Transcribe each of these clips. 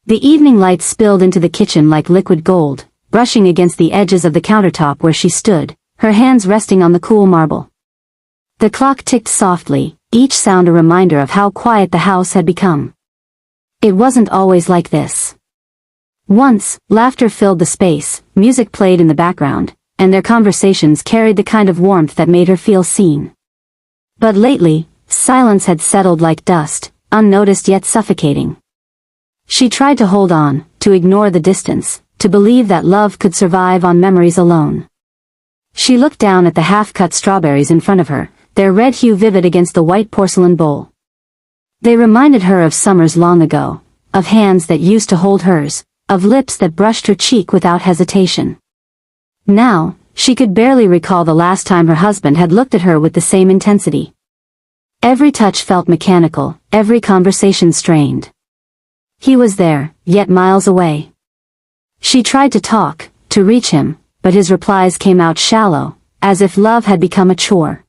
The evening light spilled into the kitchen like liquid gold, brushing against the edges of the countertop where she stood, her hands resting on the cool marble. The clock ticked softly, each sound a reminder of how quiet the house had become. It wasn't always like this. Once, laughter filled the space, music played in the background, and their conversations carried the kind of warmth that made her feel seen. But lately, silence had settled like dust, unnoticed yet suffocating. She tried to hold on, to ignore the distance, to believe that love could survive on memories alone. She looked down at the half-cut strawberries in front of her, their red hue vivid against the white porcelain bowl. They reminded her of summers long ago, of hands that used to hold hers, of lips that brushed her cheek without hesitation. Now, she could barely recall the last time her husband had looked at her with the same intensity. Every touch felt mechanical, every conversation strained. He was there, yet miles away. She tried to talk, to reach him, but his replies came out shallow, as if love had become a chore.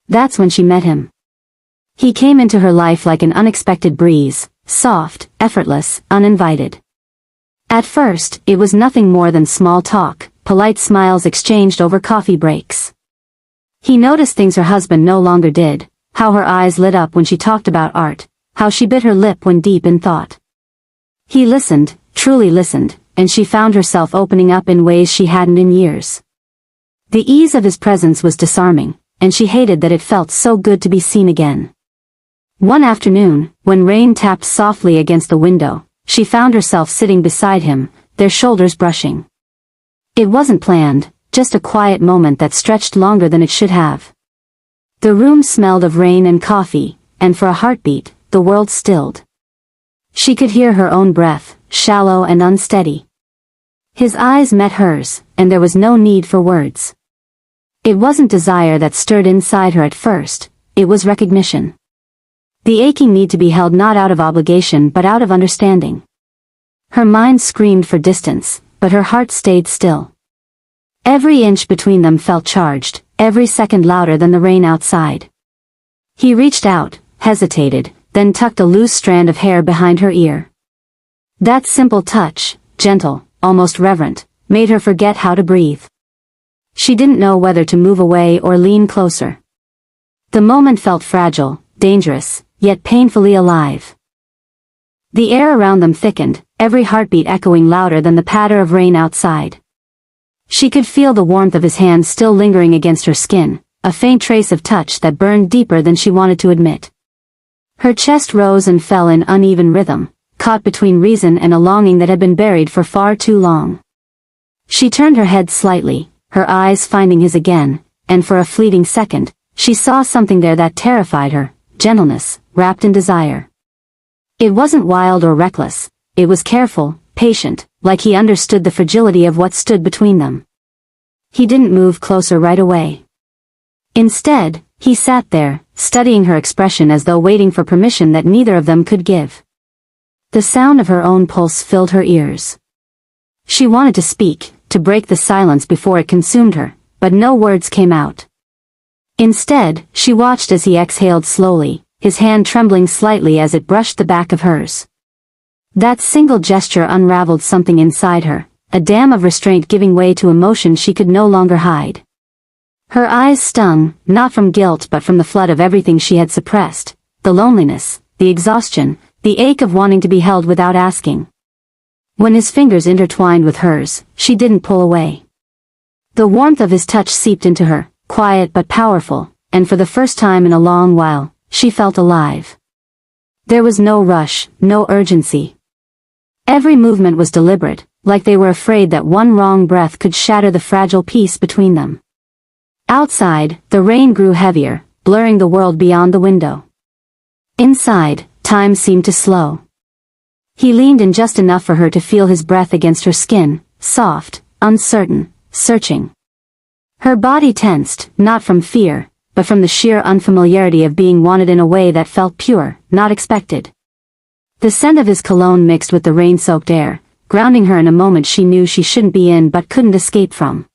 That's when she met him. He came into her life like an unexpected breeze, soft, effortless, uninvited. At first, it was nothing more than small talk, polite smiles exchanged over coffee breaks. He noticed things her husband no longer did, how her eyes lit up when she talked about art, how she bit her lip when deep in thought. He listened, truly listened, and she found herself opening up in ways she hadn't in years. The ease of his presence was disarming, and she hated that it felt so good to be seen again. One afternoon, when rain tapped softly against the window, she found herself sitting beside him, their shoulders brushing. It wasn't planned, just a quiet moment that stretched longer than it should have. The room smelled of rain and coffee, and for a heartbeat, the world stilled. She could hear her own breath, shallow and unsteady. His eyes met hers, and there was no need for words. It wasn't desire that stirred inside her at first, it was recognition. The aching need to be held not out of obligation but out of understanding. Her mind screamed for distance, but her heart stayed still. Every inch between them felt charged, every second louder than the rain outside. He reached out, hesitated, then tucked a loose strand of hair behind her ear. That simple touch, gentle, almost reverent, made her forget how to breathe. She didn't know whether to move away or lean closer. The moment felt fragile, dangerous, yet painfully alive. The air around them thickened, every heartbeat echoing louder than the patter of rain outside. She could feel the warmth of his hand still lingering against her skin, a faint trace of touch that burned deeper than she wanted to admit. Her chest rose and fell in uneven rhythm, caught between reason and a longing that had been buried for far too long. She turned her head slightly, her eyes finding his again, and for a fleeting second, she saw something there that terrified her, gentleness, wrapped in desire. It wasn't wild or reckless, it was careful, patient, like he understood the fragility of what stood between them. He didn't move closer right away. Instead, he sat there, studying her expression as though waiting for permission that neither of them could give. The sound of her own pulse filled her ears. She wanted to speak, to break the silence before it consumed her, but no words came out. Instead, she watched as he exhaled slowly, his hand trembling slightly as it brushed the back of hers. That single gesture unraveled something inside her, a dam of restraint giving way to emotion she could no longer hide. Her eyes stung, not from guilt but from the flood of everything she had suppressed, the loneliness, the exhaustion, the ache of wanting to be held without asking. When his fingers intertwined with hers, she didn't pull away. The warmth of his touch seeped into her, quiet but powerful, and for the first time in a long while, she felt alive. There was no rush, no urgency. Every movement was deliberate, like they were afraid that one wrong breath could shatter the fragile peace between them. Outside, the rain grew heavier, blurring the world beyond the window. Inside, time seemed to slow. He leaned in just enough for her to feel his breath against her skin, soft, uncertain, searching. Her body tensed, not from fear, but from the sheer unfamiliarity of being wanted in a way that felt pure, not expected. The scent of his cologne mixed with the rain-soaked air, grounding her in a moment she knew she shouldn't be in but couldn't escape from.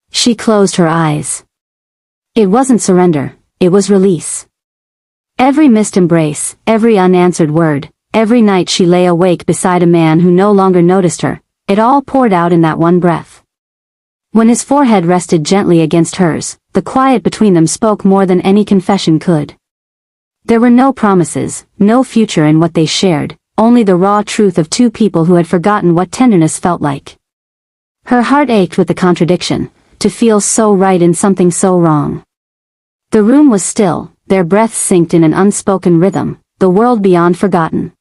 She closed her eyes. It wasn't surrender, it was release. Every missed embrace, every unanswered word, Every night she lay awake beside a man who no longer noticed her. It all poured out in that one breath. When his forehead rested gently against hers, the quiet between them spoke more than any confession could. There were no promises, no future in what they shared, only the raw truth of two people who had forgotten what tenderness felt like. Her heart ached with the contradiction, to feel so right in something so wrong. The room was still, their breaths synced in an unspoken rhythm, the world beyond forgotten.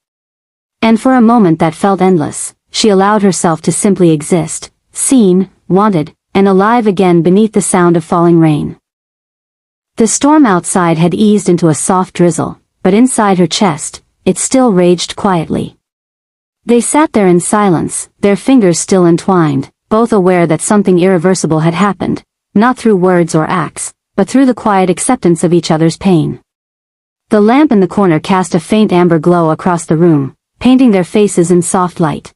And for a moment that felt endless, she allowed herself to simply exist, seen, wanted, and alive again beneath the sound of falling rain. The storm outside had eased into a soft drizzle, but inside her chest, it still raged quietly. They sat there in silence, their fingers still entwined, both aware that something irreversible had happened, not through words or acts, but through the quiet acceptance of each other's pain. The lamp in the corner cast a faint amber glow across the room, painting their faces in soft light.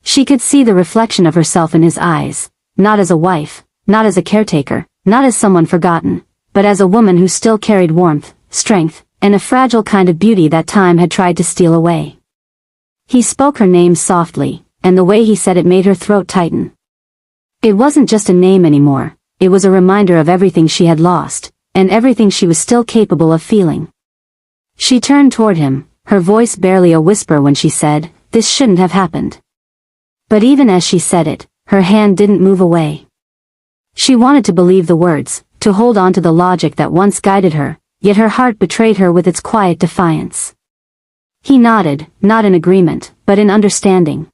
She could see the reflection of herself in his eyes, not as a wife, not as a caretaker, not as someone forgotten, but as a woman who still carried warmth, strength, and a fragile kind of beauty that time had tried to steal away. He spoke her name softly, and the way he said it made her throat tighten. It wasn't just a name anymore, it was a reminder of everything she had lost, and everything she was still capable of feeling. She turned toward him, her voice barely a whisper when she said, "This shouldn't have happened." But even as she said it, her hand didn't move away. She wanted to believe the words, to hold on to the logic that once guided her, yet her heart betrayed her with its quiet defiance. He nodded, not in agreement, but in understanding.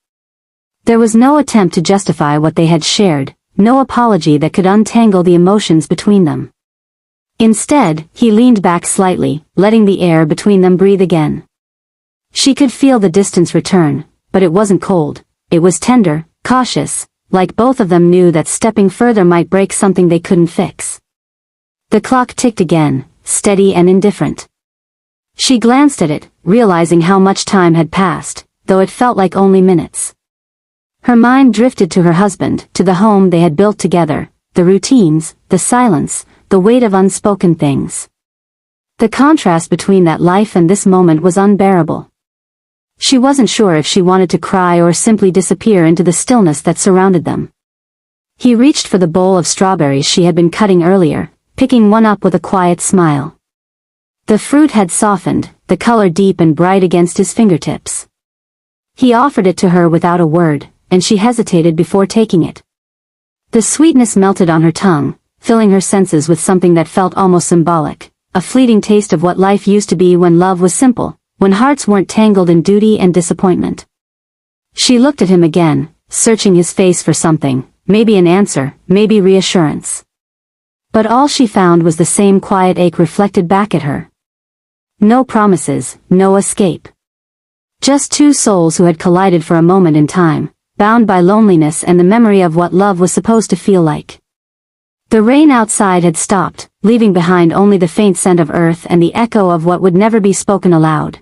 There was no attempt to justify what they had shared, no apology that could untangle the emotions between them. Instead, he leaned back slightly, letting the air between them breathe again. She could feel the distance return, but it wasn't cold, it was tender, cautious, like both of them knew that stepping further might break something they couldn't fix. The clock ticked again, steady and indifferent. She glanced at it, realizing how much time had passed, though it felt like only minutes. Her mind drifted to her husband, to the home they had built together, the routines, the silence, the weight of unspoken things. The contrast between that life and this moment was unbearable. She wasn't sure if she wanted to cry or simply disappear into the stillness that surrounded them. He reached for the bowl of strawberries she had been cutting earlier, picking one up with a quiet smile. The fruit had softened, the color deep and bright against his fingertips. He offered it to her without a word, and she hesitated before taking it. The sweetness melted on her tongue, filling her senses with something that felt almost symbolic, a fleeting taste of what life used to be when love was simple, when hearts weren't tangled in duty and disappointment. She looked at him again, searching his face for something, maybe an answer, maybe reassurance. But all she found was the same quiet ache reflected back at her. No promises, no escape. Just two souls who had collided for a moment in time, bound by loneliness and the memory of what love was supposed to feel like. The rain outside had stopped, leaving behind only the faint scent of earth and the echo of what would never be spoken aloud.